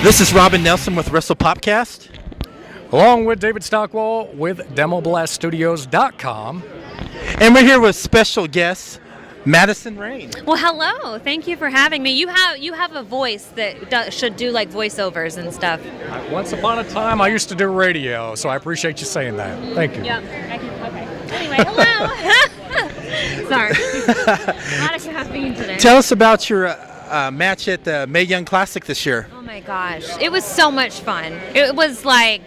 This is Robyn Nelson with Wrestle Popcast. Along with David Stockwell with DemoBlastStudios.com. And we're here with special guest, Madison Rayne. Well, hello. Thank you for having me. You have a voice that should do like voiceovers and stuff. Once upon a time, I used to do radio, so I appreciate you saying that. Thank you. Yeah. Okay. Anyway, hello. Sorry. A lot of caffeine today. Tell us about your match at the Mae Young Classic this year. Oh my gosh, it was so much fun. It was like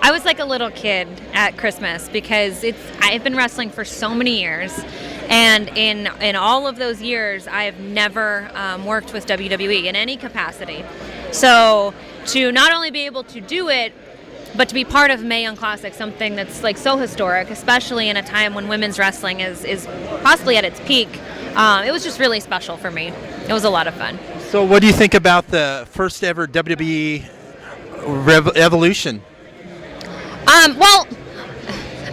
I was like a little kid at Christmas because I've been wrestling for so many years, and in all of those years, I've never worked with WWE in any capacity. So to not only be able to do it, but to be part of Mae Young Classic, something that's like so historic, especially in a time when women's wrestling is possibly at its peak, it was just really special for me. It was a lot of fun. So what do you think about the first ever WWE Evolution? Well,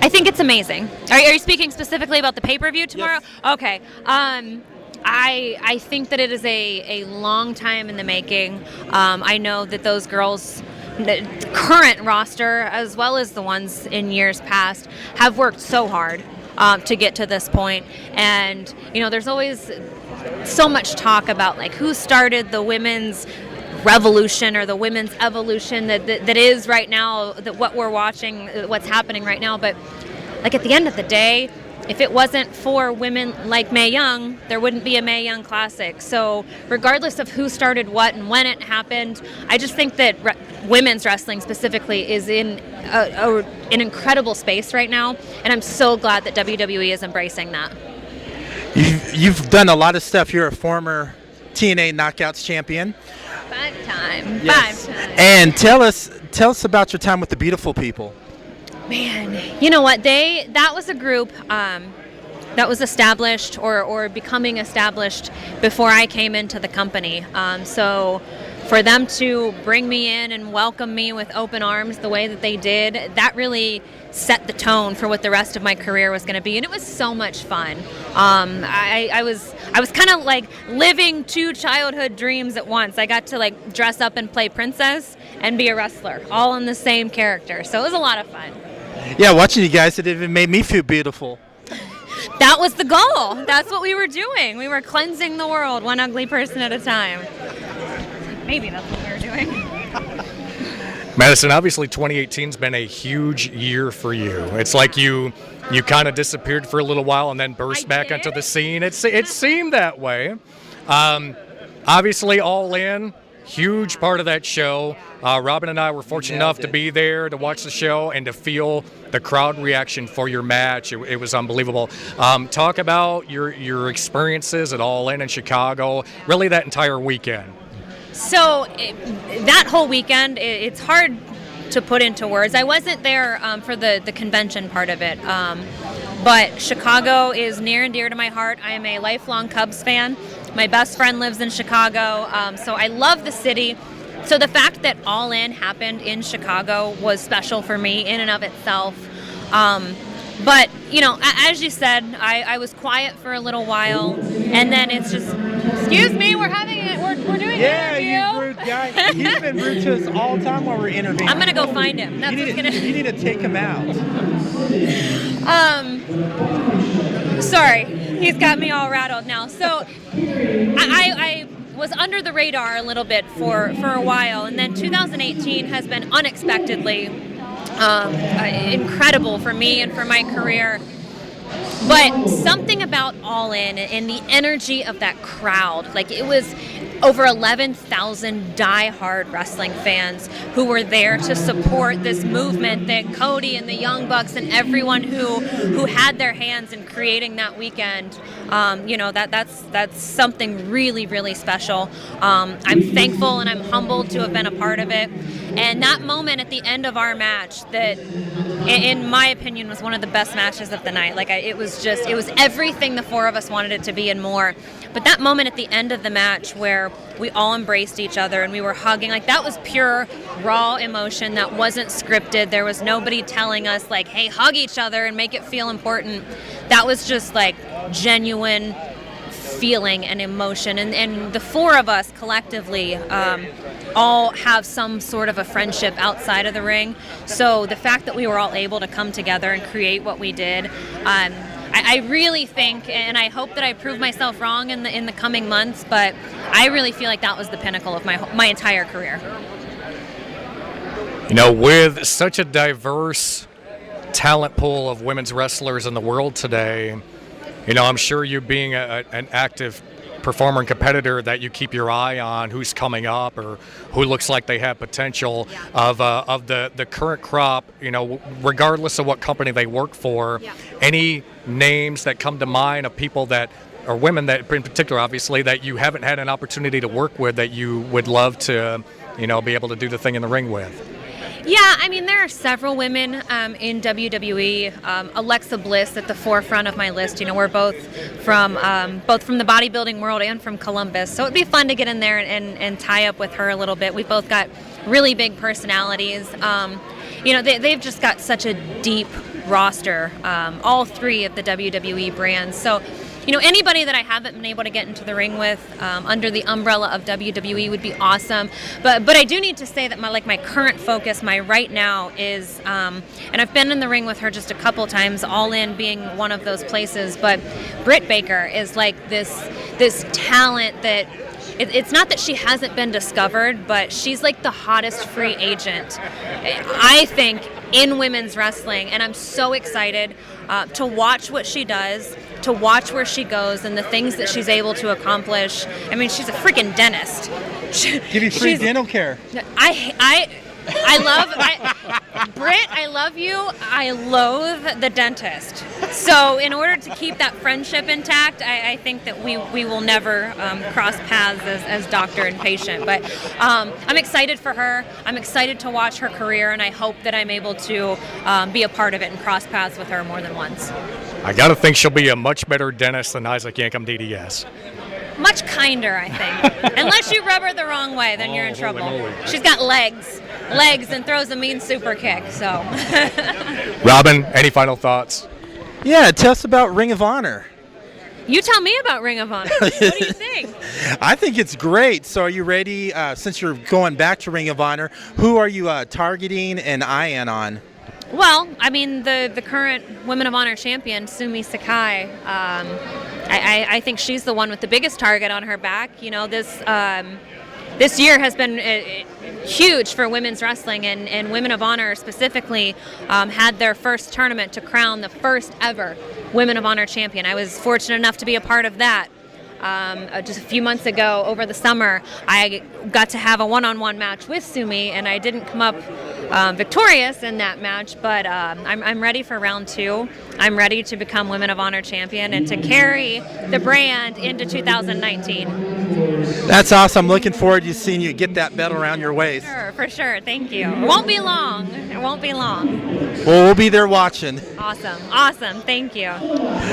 I think it's amazing. Are you speaking specifically about the pay-per-view tomorrow? Yes. Okay. I think that it is a long time in the making. I know that those girls, the current roster, as well as the ones in years past, have worked so hard to get to this point. And, you know, there's always so much talk about, like, who started the women's revolution or the women's evolution that is right now, that what we're watching, what's happening right now. But, like, at the end of the day, if it wasn't for women like Mae Young, there wouldn't be a Mae Young Classic. So regardless of who started what and when it happened, I just think that women's wrestling specifically is in an incredible space right now, and I'm so glad that WWE is embracing that. You've done a lot of stuff. You're a former TNA Knockouts Champion. 5 times. Yes. 5 times. And tell us about your time with the Beautiful People. Man, you know what? That was a group that was established or becoming established before I came into the company. So for them to bring me in and welcome me with open arms the way that they did, that really set the tone for what the rest of my career was going to be, and it was so much fun. I was kind of like living 2 childhood dreams at once. I got to like dress up and play princess and be a wrestler, all in the same character. So it was a lot of fun. Yeah, watching you guys, it even made me feel beautiful. That was the goal. That's what we were doing. We were cleansing the world one ugly person at a time. Maybe that's what we were doing. Madison, obviously 2018's been a huge year for you. It's like you kind of disappeared for a little while and then burst back onto the scene. It seemed that way. Obviously, All In, huge part of that show. Robyn and I were fortunate enough to be there to watch the show and to feel the crowd reaction for your match. It was unbelievable. Talk about your experiences at All In Chicago, really that entire weekend. So that whole weekend, it's hard to put into words. I wasn't there for the convention part of it, but Chicago is near and dear to my heart. I am a lifelong Cubs fan. My best friend lives in Chicago, so I love the city. So the fact that All In happened in Chicago was special for me in and of itself. But, you know, as you said, I was quiet for a little while, and then it's just, excuse me, we're doing an interview. Yeah, you rude guy. He's been rude to us all the time while we're interviewing. I'm going to go find him. You need to take him out. Sorry, he's got me all rattled now. So I was under the radar a little bit for a while, and then 2018 has been unexpectedly incredible for me and for my career. But something about All In and the energy of that crowd, like it was over 11,000 die-hard wrestling fans who were there to support this movement that Cody and the Young Bucks and everyone who had their hands in creating that weekend. You know, that's something really, really special. I'm thankful and I'm humbled to have been a part of it. And that moment at the end of our match, that, in my opinion, was one of the best matches of the night. Like, it was everything the 4 of us wanted it to be and more. But that moment at the end of the match where we all embraced each other and we were hugging, like, that was pure, raw emotion that wasn't scripted. There was nobody telling us, like, hey, hug each other and make it feel important. That was just, like, genuine feeling and emotion, and the four of us collectively all have some sort of a friendship outside of the ring. So the fact that we were all able to come together and create what we did, I really think, and I hope that I prove myself wrong in the coming months, but I really feel like that was the pinnacle of my entire career. You know, with such a diverse talent pool of women's wrestlers in the world today, you know, I'm sure you being an active performer and competitor that you keep your eye on who's coming up or who looks like they have potential of the current crop, you know, regardless of what company they work for. Any names that come to mind of people that, or women that in particular, obviously, that you haven't had an opportunity to work with that you would love to, you know, be able to do the thing in the ring with? Yeah, I mean, there are several women in WWE. Alexa Bliss at the forefront of my list. You know, we're both from the bodybuilding world and from Columbus, so it'd be fun to get in there and tie up with her a little bit. We've both got really big personalities. You know, they've just got such a deep roster, all three of the WWE brands. So, you know, anybody that I haven't been able to get into the ring with under the umbrella of WWE would be awesome. But I do need to say that my current focus, my right now is, and I've been in the ring with her just a couple times, All In being one of those places. But Britt Baker is like this talent that. It's not that she hasn't been discovered, but she's like the hottest free agent, I think, in women's wrestling. And I'm so excited to watch what she does, to watch where she goes, and the things that she's able to accomplish. I mean, she's a freaking dentist. Give you free dental care. Britt, I love you. I loathe the dentist. So in order to keep that friendship intact, I think that we will never cross paths as doctor and patient. But I'm excited for her. I'm excited to watch her career, and I hope that I'm able to be a part of it and cross paths with her more than once. I got to think she'll be a much better dentist than Isaac Yankum DDS. Much kinder, I think. Unless you rub her the wrong way, then you're in trouble. She's got legs, and throws a mean super kick. So, Robyn, any final thoughts? Yeah, tell us about Ring of Honor. You tell me about Ring of Honor. What do you think? I think it's great. So are you ready, since you're going back to Ring of Honor, who are you targeting and eyeing on? Well, I mean, the current Women of Honor champion, Sumi Sakai, I think she's the one with the biggest target on her back. You know, this year has been huge for women's wrestling, and Women of Honor specifically had their first tournament to crown the first ever Women of Honor champion. I was fortunate enough to be a part of that. Just a few months ago over the summer, I got to have a one-on-one match with Sumi, and I didn't come up victorious in that match, but I'm ready for round two. I'm ready to become Women of Honor champion and to carry the brand into 2019. That's awesome. Looking forward to seeing you get that belt around your waist. Sure, for sure. Thank you. It won't be long. It won't be long. Well, we'll be there watching. Awesome. Thank you.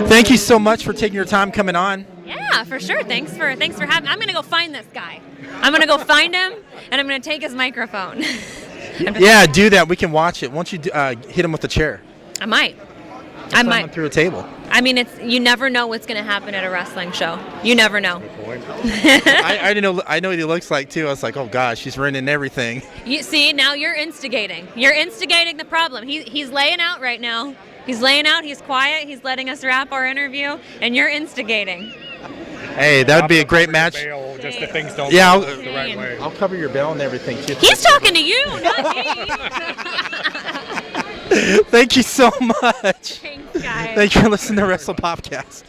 Thank you so much for taking your time coming on. Yeah, for sure. Thanks for having me. I'm going to go find this guy. I'm going to go find him, and I'm going to take his microphone. Yeah, do that. We can watch it. Won't you hit him with a chair? I might. Slam him through a table. I mean, you never know what's going to happen at a wrestling show. You never know. I know what he looks like too. I was like, oh gosh, he's ruining everything. You see, now you're instigating. You're instigating the problem. He's laying out right now. He's laying out. He's quiet. He's letting us wrap our interview, and you're instigating. Hey, that would be a great match. Just if things don't go the right way. I'll cover your bail and everything too. He's talking to you, not me. Thank you so much. Thanks, guys. Thank you for listening to Wrestle Popcast.